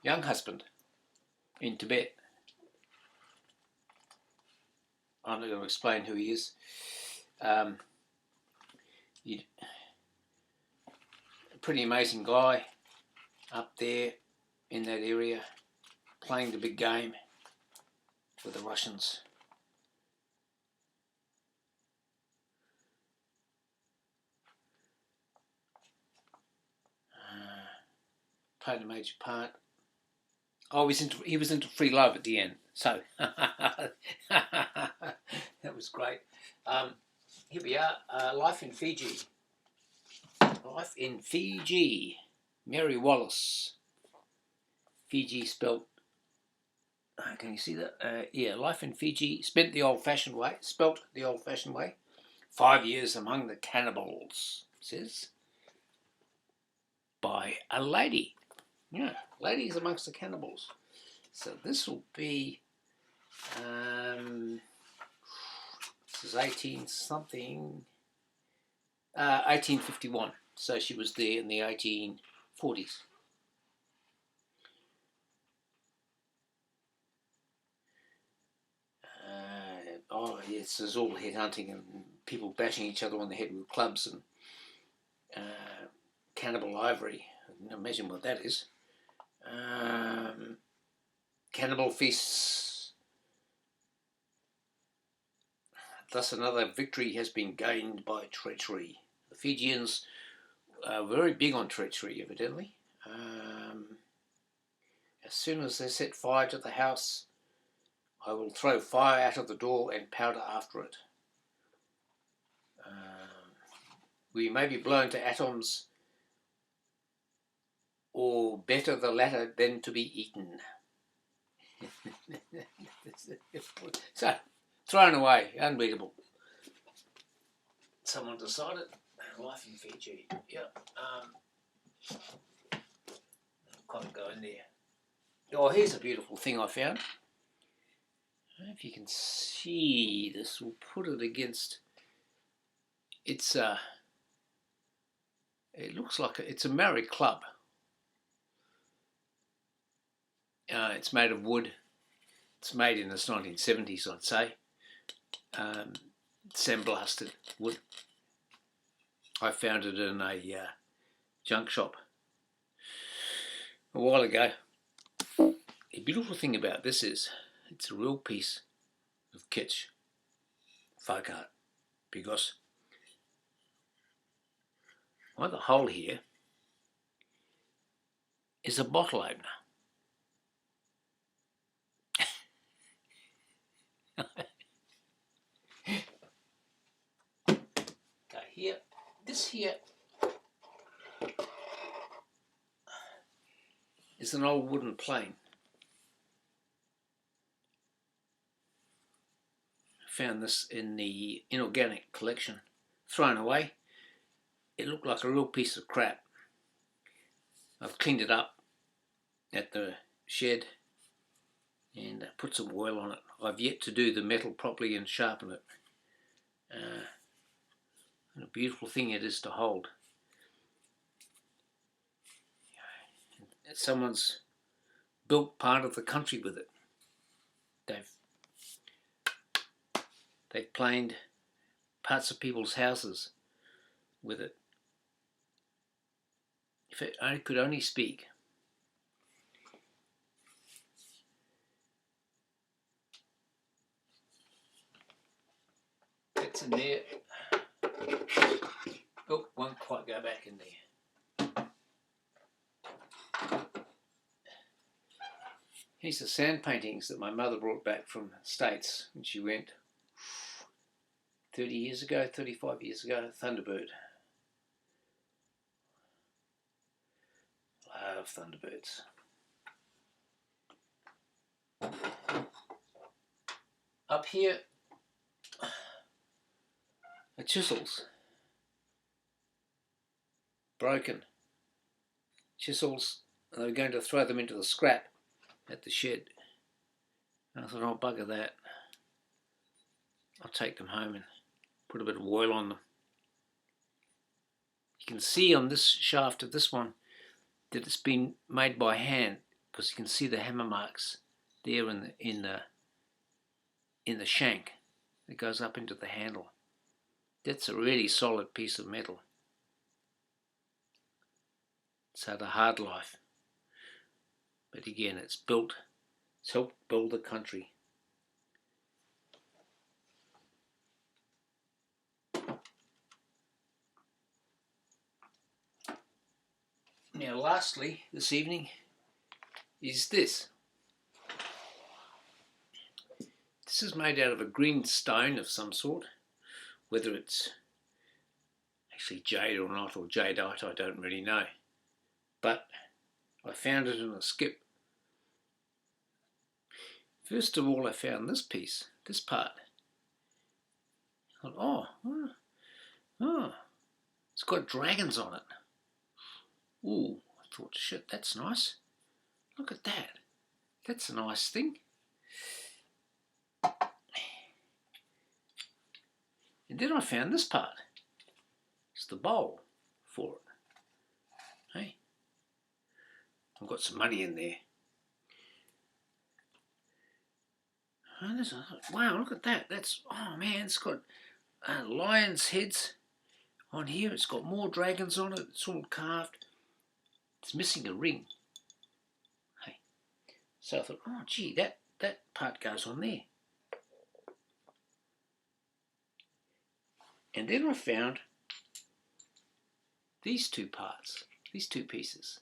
young husband in Tibet. I'm not going to explain who he is. A pretty amazing guy up there in that area, playing the big game with the Russians. Played a major part. Oh, he was into free love at the end. So that was great. Here we are. Life in Fiji. Life in Fiji. Mary Wallace. Fiji spelt. Can you see that? Yeah, life in Fiji. Spelt the old-fashioned way. 5 years among the cannibals. It says by a lady. Yeah, ladies amongst the cannibals. So this will be, this is 1851. So she was there in the 1840s. Oh yes, there's all headhunting and people bashing each other on the head with clubs and cannibal ivory. Imagine what that is. Cannibal feasts. Thus another victory has been gained by treachery. The Fijians are very big on treachery, evidently. As soon as they set fire to the house, I will throw fire out of the door and powder after it. We may be blown to atoms, or better the latter than to be eaten. So, thrown away, unbeatable. Someone decided, life in Fiji. Yeah. Can't go in there. Oh, here's a beautiful thing I found. I don't know if you can see this. We'll put it against. It's it looks like it's a Maori club. It's made of wood. It's made in the 1970s, I'd say. Sandblasted wood. I found it in a junk shop a while ago. The beautiful thing about this is it's a real piece of kitsch, folk art, because on the hole here is a bottle opener. Okay, here, this here is an old wooden plane. Found this in the inorganic collection, thrown away. It looked like a real piece of crap. I've cleaned it up at the shed and put some oil on it. I've yet to do the metal properly and sharpen it. And a beautiful thing it is to hold. Someone's built part of the country with it. They've planed parts of people's houses with it. If I could only speak. It's in there. Oh, won't quite go back in there. Here's the sand paintings that my mother brought back from the States when she went 30 years ago, 35 years ago, Thunderbird. Love Thunderbirds. Up here are chisels. Broken. Chisels, and they were going to throw them into the scrap at the shed. And I thought, oh, bugger that. I'll take them home and put a bit of oil on them. You can see on this shaft of this one that it's been made by hand. because you can see the hammer marks there in the shank that goes up into the handle. That's a really solid piece of metal. It's had a hard life, but again, it's helped build the country. Now lastly, this evening, is this. This is made out of a greenstein of some sort. Whether it's actually jade or not, or jadeite, I don't really know. But I found it in a skip. First of all, I found this piece, this part. I thought, oh, it's got dragons on it. Ooh, I thought, shit, that's nice. Look at that. That's a nice thing. And then I found this part. It's the bowl for it. Hey, I've got some money in there. And wow, look at that. Oh man, it's got lion's heads on here. It's got more dragons on it. It's all carved. It's missing a ring. Hey, so I thought, oh gee, that part goes on there. And then I found these two parts, these two pieces.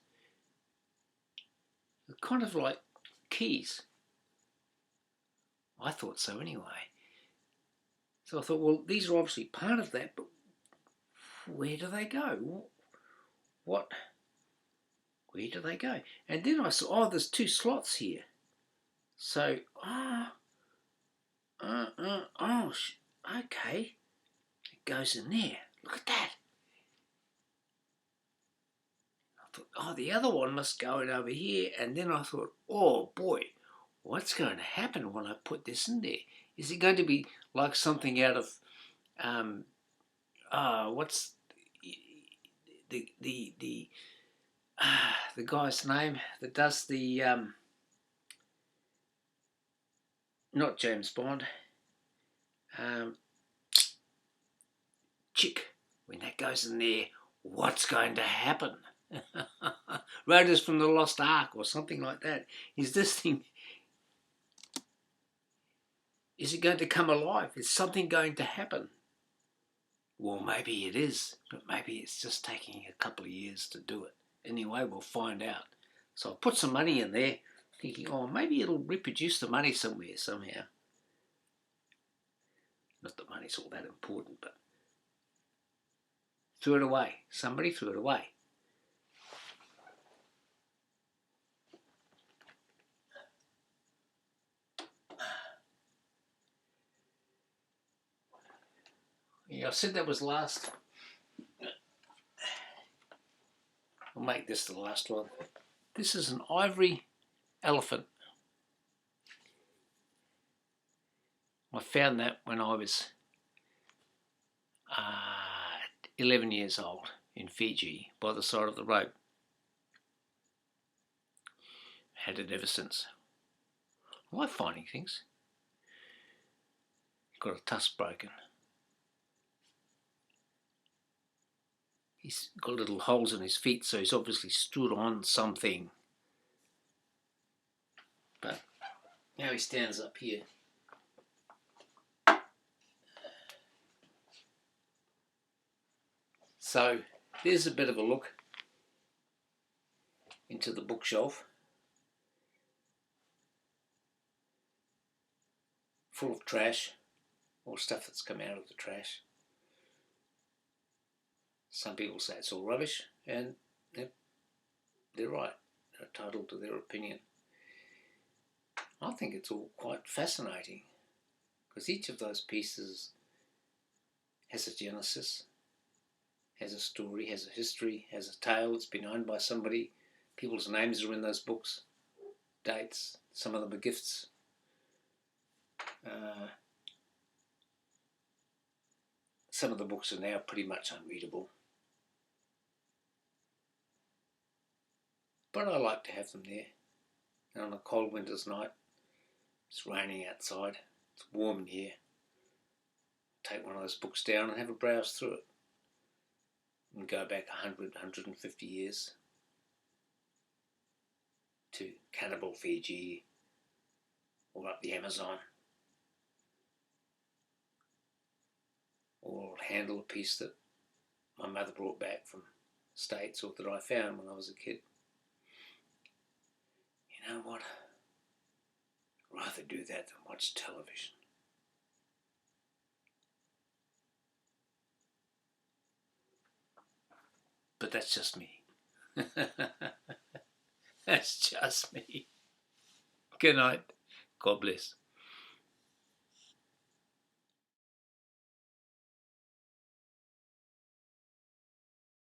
They're kind of like keys. I thought so anyway. So I thought, well, these are obviously part of that, but where do they go? Where do they go? And then I saw, oh, there's two slots here. So, okay. It goes in there. Look at that. I thought, oh, the other one must go in over here. And then I thought, oh boy, what's going to happen when I put this in there? Is it going to be like something out of, what's the guy's name that does the, not James Bond, Chick, when that goes in there, what's going to happen? Raiders from the Lost Ark or something like that. Is this thing, is it going to come alive? Is something going to happen? Well, maybe it is, but maybe it's just taking a couple of years to do it. Anyway, we'll find out. So I'll put some money in there, thinking, oh, maybe it'll reproduce the money somewhere, somehow. Not that money's all that important, but threw it away. Somebody threw it away. Yeah, I said that was last. I'll make this the last one. This is an ivory elephant. I found that when I was 11 years old in Fiji by the side of the road. Had it ever since. I like finding things. Got a tusk broken. He's got little holes in his feet, so he's obviously stood on something. But now he stands up here. So there's a bit of a look into the bookshelf. Full of trash, or stuff that's come out of the trash. Some people say it's all rubbish, and they're right. They're entitled to their opinion. I think it's all quite fascinating, because each of those pieces has a genesis, has a story, has a history, has a tale. It's been owned by somebody. People's names are in those books, dates. Some of them are gifts. Some of the books are now pretty much unreadable. But I like to have them there. And on a cold winter's night, it's raining outside, it's warm in here, take one of those books down and have a browse through it and go back 100, 150 years to cannibal Fiji or up the Amazon, or handle a piece that my mother brought back from the States or that I found when I was a kid. You know what? I'd rather do that than watch television. But that's just me. That's just me. Good night. God bless.